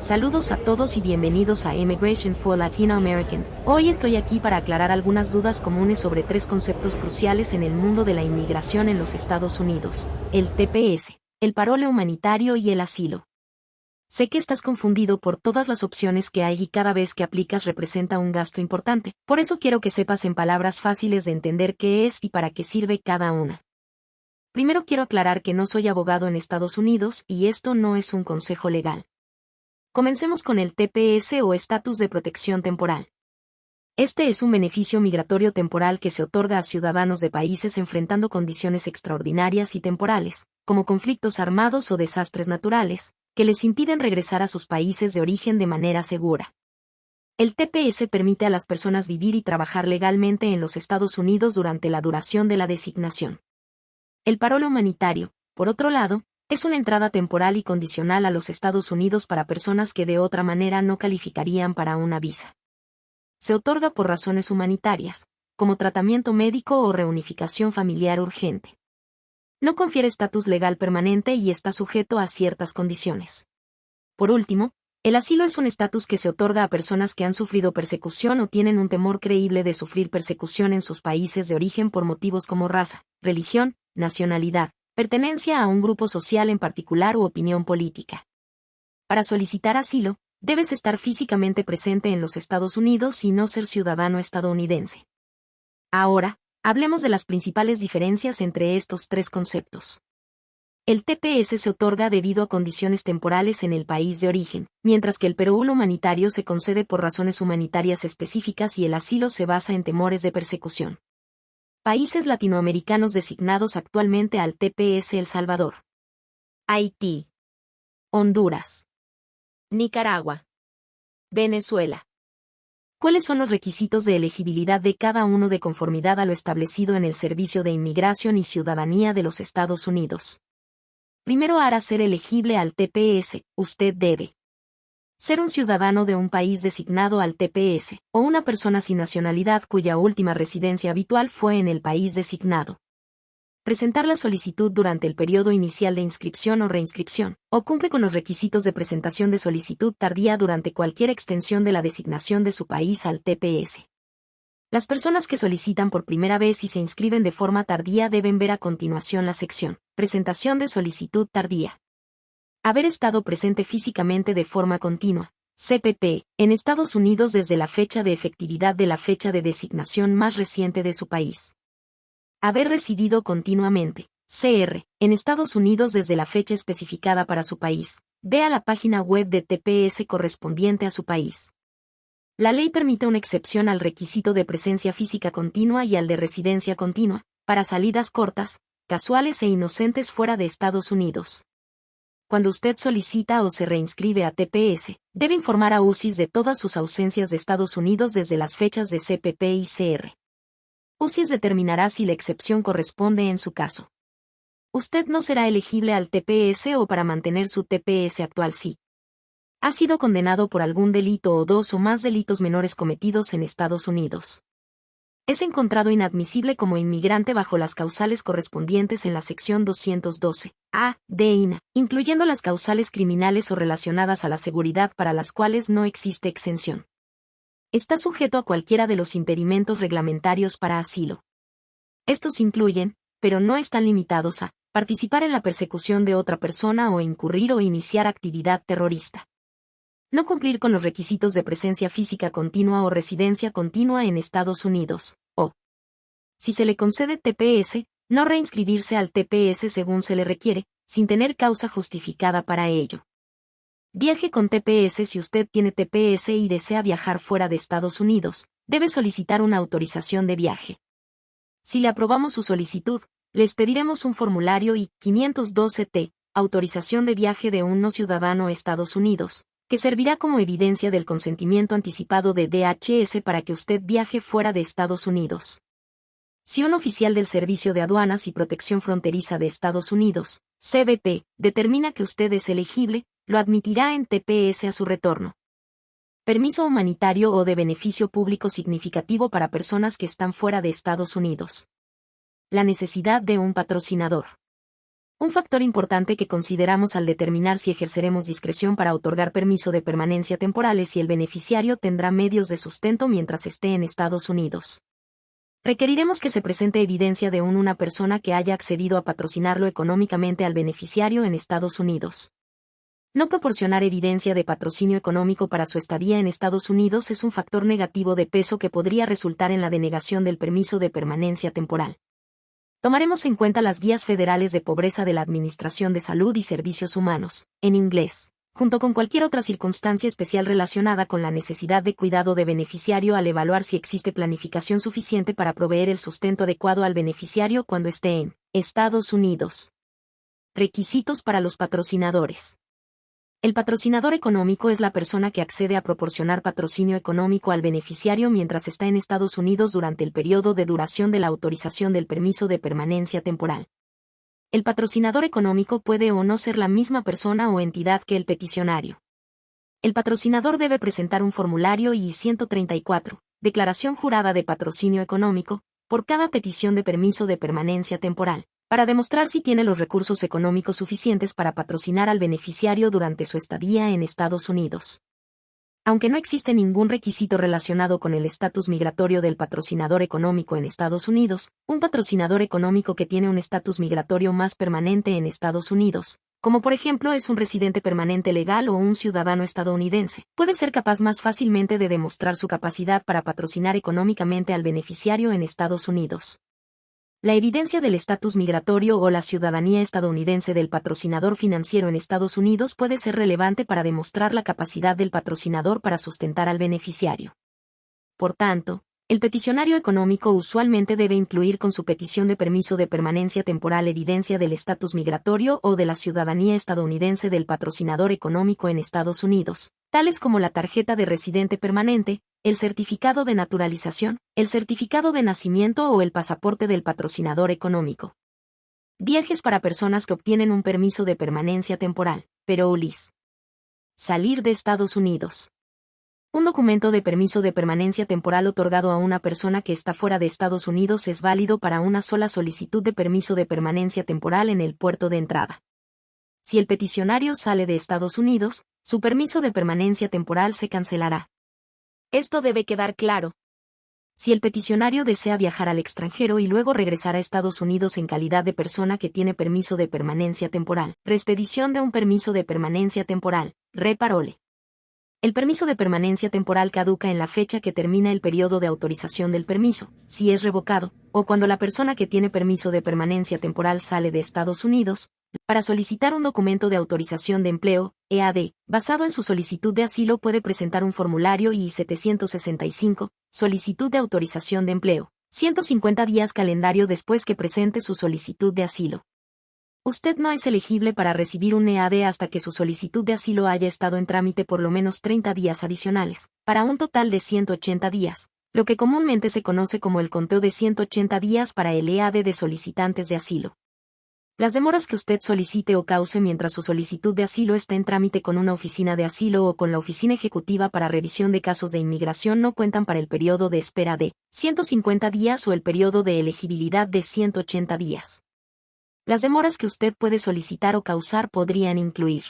Saludos a todos y bienvenidos a Immigration for Latino American. Hoy estoy aquí para aclarar algunas dudas comunes sobre tres conceptos cruciales en el mundo de la inmigración en los Estados Unidos: el TPS, el parole humanitario y el asilo. Sé que estás confundido por todas las opciones que hay y cada vez que aplicas representa un gasto importante. Por eso quiero que sepas en palabras fáciles de entender qué es y para qué sirve cada una. Primero quiero aclarar que no soy abogado en Estados Unidos y esto no es un consejo legal. Comencemos con el TPS o estatus de protección temporal. Este es un beneficio migratorio temporal que se otorga a ciudadanos de países enfrentando condiciones extraordinarias y temporales, como conflictos armados o desastres naturales, que les impiden regresar a sus países de origen de manera segura. El TPS permite a las personas vivir y trabajar legalmente en los Estados Unidos durante la duración de la designación. El parole humanitario, por otro lado, es una entrada temporal y condicional a los Estados Unidos para personas que de otra manera no calificarían para una visa. Se otorga por razones humanitarias, como tratamiento médico o reunificación familiar urgente. No confiere estatus legal permanente y está sujeto a ciertas condiciones. Por último, el asilo es un estatus que se otorga a personas que han sufrido persecución o tienen un temor creíble de sufrir persecución en sus países de origen por motivos como raza, religión, nacionalidad, pertenencia a un grupo social en particular u opinión política. Para solicitar asilo, debes estar físicamente presente en los Estados Unidos y no ser ciudadano estadounidense. Ahora, hablemos de las principales diferencias entre estos tres conceptos. El TPS se otorga debido a condiciones temporales en el país de origen, mientras que el parole humanitario se concede por razones humanitarias específicas y el asilo se basa en temores de persecución. Países latinoamericanos designados actualmente al TPS: El Salvador, Haití, Honduras, Nicaragua, Venezuela. ¿Cuáles son los requisitos de elegibilidad de cada uno de conformidad a lo establecido en el Servicio de Inmigración y Ciudadanía de los Estados Unidos? Primero, para ser elegible al TPS, usted debe ser un ciudadano de un país designado al TPS, o una persona sin nacionalidad cuya última residencia habitual fue en el país designado. Presentar la solicitud durante el periodo inicial de inscripción o reinscripción, o cumple con los requisitos de presentación de solicitud tardía durante cualquier extensión de la designación de su país al TPS. Las personas que solicitan por primera vez y se inscriben de forma tardía deben ver a continuación la sección Presentación de solicitud tardía. Haber estado presente físicamente de forma continua, CPP, en Estados Unidos desde la fecha de efectividad de la fecha de designación más reciente de su país. Haber residido continuamente, CR, en Estados Unidos desde la fecha especificada para su país. Vea la página web de TPS correspondiente a su país. La ley permite una excepción al requisito de presencia física continua y al de residencia continua, para salidas cortas, casuales e inocentes fuera de Estados Unidos. Cuando usted solicita o se reinscribe a TPS, debe informar a UCIS de todas sus ausencias de Estados Unidos desde las fechas de CPP y CR. UCIS determinará si la excepción corresponde en su caso. Usted no será elegible al TPS o para mantener su TPS actual si ha sido condenado por algún delito o dos o más delitos menores cometidos en Estados Unidos. Es encontrado inadmisible como inmigrante bajo las causales correspondientes en la sección 212A de INA, incluyendo las causales criminales o relacionadas a la seguridad para las cuales no existe exención. Está sujeto a cualquiera de los impedimentos reglamentarios para asilo. Estos incluyen, pero no están limitados a, participar en la persecución de otra persona o incurrir o iniciar actividad terrorista. No cumplir con los requisitos de presencia física continua o residencia continua en Estados Unidos, o, si se le concede TPS, no reinscribirse al TPS según se le requiere, sin tener causa justificada para ello. Viaje con TPS. Si usted tiene TPS y desea viajar fuera de Estados Unidos, debe solicitar una autorización de viaje. Si le aprobamos su solicitud, les pediremos un formulario I-512T, autorización de viaje de un no ciudadano Estados Unidos, que servirá como evidencia del consentimiento anticipado de DHS para que usted viaje fuera de Estados Unidos. Si un oficial del Servicio de Aduanas y Protección Fronteriza de Estados Unidos, CBP, determina que usted es elegible, lo admitirá en TPS a su retorno. Permiso humanitario o de beneficio público significativo para personas que están fuera de Estados Unidos. La necesidad de un patrocinador. Un factor importante que consideramos al determinar si ejerceremos discreción para otorgar permiso de permanencia temporal es si el beneficiario tendrá medios de sustento mientras esté en Estados Unidos. Requeriremos que se presente evidencia de una persona que haya accedido a patrocinarlo económicamente al beneficiario en Estados Unidos. No proporcionar evidencia de patrocinio económico para su estadía en Estados Unidos es un factor negativo de peso que podría resultar en la denegación del permiso de permanencia temporal. Tomaremos en cuenta las guías federales de pobreza de la Administración de Salud y Servicios Humanos, en inglés, junto con cualquier otra circunstancia especial relacionada con la necesidad de cuidado de beneficiario al evaluar si existe planificación suficiente para proveer el sustento adecuado al beneficiario cuando esté en Estados Unidos. Requisitos para los patrocinadores. El patrocinador económico es la persona que accede a proporcionar patrocinio económico al beneficiario mientras está en Estados Unidos durante el periodo de duración de la autorización del permiso de permanencia temporal. El patrocinador económico puede o no ser la misma persona o entidad que el peticionario. El patrocinador debe presentar un formulario I-134, declaración jurada de patrocinio económico, por cada petición de permiso de permanencia temporal, para demostrar si tiene los recursos económicos suficientes para patrocinar al beneficiario durante su estadía en Estados Unidos. Aunque no existe ningún requisito relacionado con el estatus migratorio del patrocinador económico en Estados Unidos, un patrocinador económico que tiene un estatus migratorio más permanente en Estados Unidos, como por ejemplo es un residente permanente legal o un ciudadano estadounidense, puede ser capaz más fácilmente de demostrar su capacidad para patrocinar económicamente al beneficiario en Estados Unidos. La evidencia del estatus migratorio o la ciudadanía estadounidense del patrocinador financiero en Estados Unidos puede ser relevante para demostrar la capacidad del patrocinador para sustentar al beneficiario. Por tanto, el peticionario económico usualmente debe incluir con su petición de permiso de permanencia temporal evidencia del estatus migratorio o de la ciudadanía estadounidense del patrocinador económico en Estados Unidos, tales como la tarjeta de residente permanente, el certificado de naturalización, el certificado de nacimiento o el pasaporte del patrocinador económico. Viajes para personas que obtienen un permiso de permanencia temporal, pero ULIS. Salir de Estados Unidos. Un documento de permiso de permanencia temporal otorgado a una persona que está fuera de Estados Unidos es válido para una sola solicitud de permiso de permanencia temporal en el puerto de entrada. Si el peticionario sale de Estados Unidos, su permiso de permanencia temporal se cancelará. Esto debe quedar claro. Si el peticionario desea viajar al extranjero y luego regresar a Estados Unidos en calidad de persona que tiene permiso de permanencia temporal, reexpedición de un permiso de permanencia temporal, re-parole. El permiso de permanencia temporal caduca en la fecha que termina el periodo de autorización del permiso, si es revocado, o cuando la persona que tiene permiso de permanencia temporal sale de Estados Unidos, para solicitar un documento de autorización de empleo, EAD, basado en su solicitud de asilo puede presentar un formulario I-765, solicitud de autorización de empleo, 150 días calendario después que presente su solicitud de asilo. Usted no es elegible para recibir un EAD hasta que su solicitud de asilo haya estado en trámite por lo menos 30 días adicionales, para un total de 180 días, lo que comúnmente se conoce como el conteo de 180 días para el EAD de solicitantes de asilo. Las demoras que usted solicite o cause mientras su solicitud de asilo está en trámite con una oficina de asilo o con la Oficina Ejecutiva para Revisión de Casos de Inmigración no cuentan para el periodo de espera de 150 días o el periodo de elegibilidad de 180 días. Las demoras que usted puede solicitar o causar podrían incluir: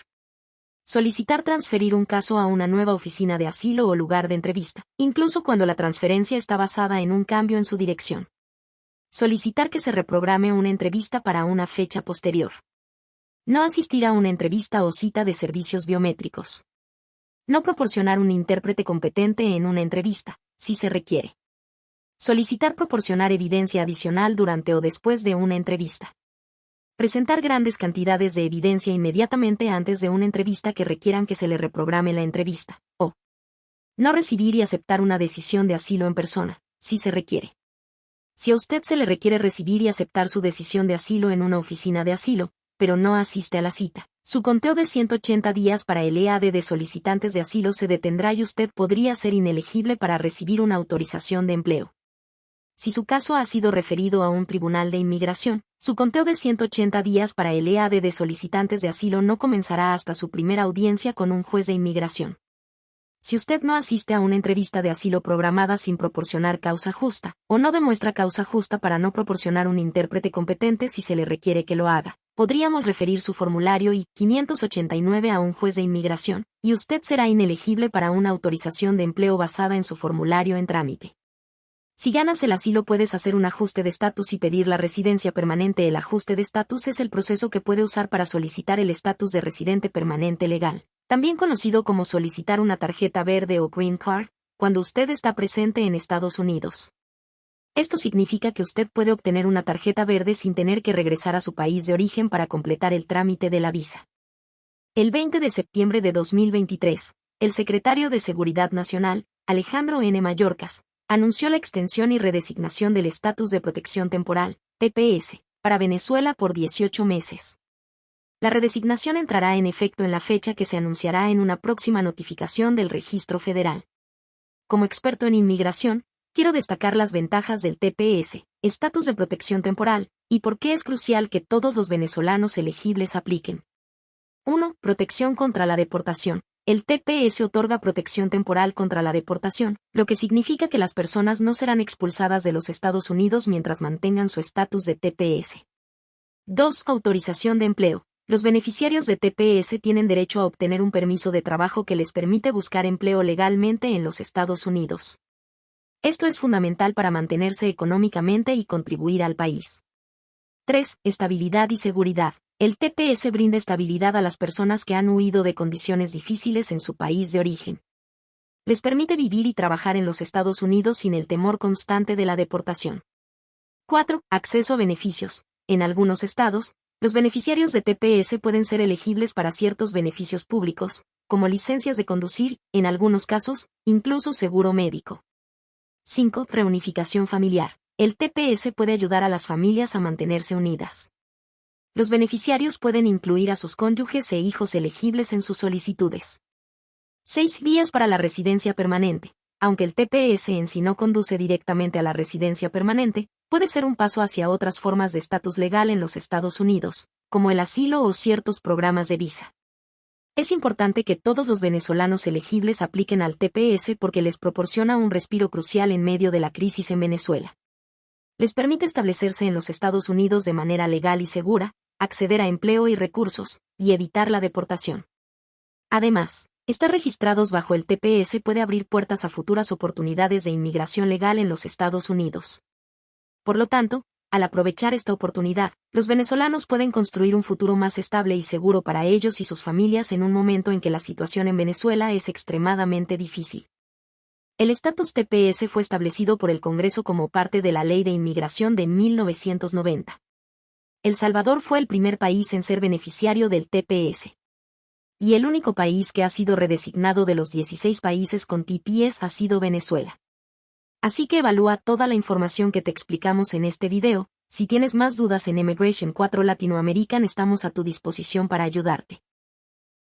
solicitar transferir un caso a una nueva oficina de asilo o lugar de entrevista, incluso cuando la transferencia está basada en un cambio en su dirección. Solicitar que se reprograme una entrevista para una fecha posterior. No asistir a una entrevista o cita de servicios biométricos. No proporcionar un intérprete competente en una entrevista, si se requiere. Solicitar proporcionar evidencia adicional durante o después de una entrevista. Presentar grandes cantidades de evidencia inmediatamente antes de una entrevista que requieran que se le reprograme la entrevista, o no recibir y aceptar una decisión de asilo en persona, si se requiere. Si a usted se le requiere recibir y aceptar su decisión de asilo en una oficina de asilo, pero no asiste a la cita, su conteo de 180 días para el EAD de solicitantes de asilo se detendrá y usted podría ser inelegible para recibir una autorización de empleo. Si su caso ha sido referido a un tribunal de inmigración, su conteo de 180 días para el EAD de solicitantes de asilo no comenzará hasta su primera audiencia con un juez de inmigración. Si usted no asiste a una entrevista de asilo programada sin proporcionar causa justa, o no demuestra causa justa para no proporcionar un intérprete competente si se le requiere que lo haga, podríamos referir su formulario I-589 a un juez de inmigración, y usted será inelegible para una autorización de empleo basada en su formulario en trámite. Si ganas el asilo puedes hacer un ajuste de estatus y pedir la residencia permanente. El ajuste de estatus es el proceso que puede usar para solicitar el estatus de residente permanente legal, también conocido como solicitar una tarjeta verde o Green Card, cuando usted está presente en Estados Unidos. Esto significa que usted puede obtener una tarjeta verde sin tener que regresar a su país de origen para completar el trámite de la visa. El 20 de septiembre de 2023, el secretario de Seguridad Nacional, Alejandro N. Mayorkas, anunció la extensión y redesignación del estatus de protección temporal, TPS, para Venezuela por 18 meses. La redesignación entrará en efecto en la fecha que se anunciará en una próxima notificación del Registro Federal. Como experto en inmigración, quiero destacar las ventajas del TPS, estatus de protección temporal, y por qué es crucial que todos los venezolanos elegibles apliquen. 1. Protección contra la deportación. El TPS otorga protección temporal contra la deportación, lo que significa que las personas no serán expulsadas de los Estados Unidos mientras mantengan su estatus de TPS. 2. Autorización de empleo. Los beneficiarios de TPS tienen derecho a obtener un permiso de trabajo que les permite buscar empleo legalmente en los Estados Unidos. Esto es fundamental para mantenerse económicamente y contribuir al país. 3. Estabilidad y seguridad. El TPS brinda estabilidad a las personas que han huido de condiciones difíciles en su país de origen. Les permite vivir y trabajar en los Estados Unidos sin el temor constante de la deportación. 4. Acceso a beneficios. En algunos estados, los beneficiarios de TPS pueden ser elegibles para ciertos beneficios públicos, como licencias de conducir, en algunos casos, incluso seguro médico. 5. Reunificación familiar. El TPS puede ayudar a las familias a mantenerse unidas. Los beneficiarios pueden incluir a sus cónyuges e hijos elegibles en sus solicitudes. 6. Vías para la residencia permanente. Aunque el TPS en sí no conduce directamente a la residencia permanente, puede ser un paso hacia otras formas de estatus legal en los Estados Unidos, como el asilo o ciertos programas de visa. Es importante que todos los venezolanos elegibles apliquen al TPS porque les proporciona un respiro crucial en medio de la crisis en Venezuela. Les permite establecerse en los Estados Unidos de manera legal y segura, acceder a empleo y recursos, y evitar la deportación. Además, estar registrados bajo el TPS puede abrir puertas a futuras oportunidades de inmigración legal en los Estados Unidos. Por lo tanto, al aprovechar esta oportunidad, los venezolanos pueden construir un futuro más estable y seguro para ellos y sus familias en un momento en que la situación en Venezuela es extremadamente difícil. El estatus TPS fue establecido por el Congreso como parte de la Ley de Inmigración de 1990. El Salvador fue el primer país en ser beneficiario del TPS. Y el único país que ha sido redesignado de los 16 países con TPS ha sido Venezuela. Así que evalúa toda la información que te explicamos en este video. Si tienes más dudas en Immigration 4 Latinoamerican estamos a tu disposición para ayudarte.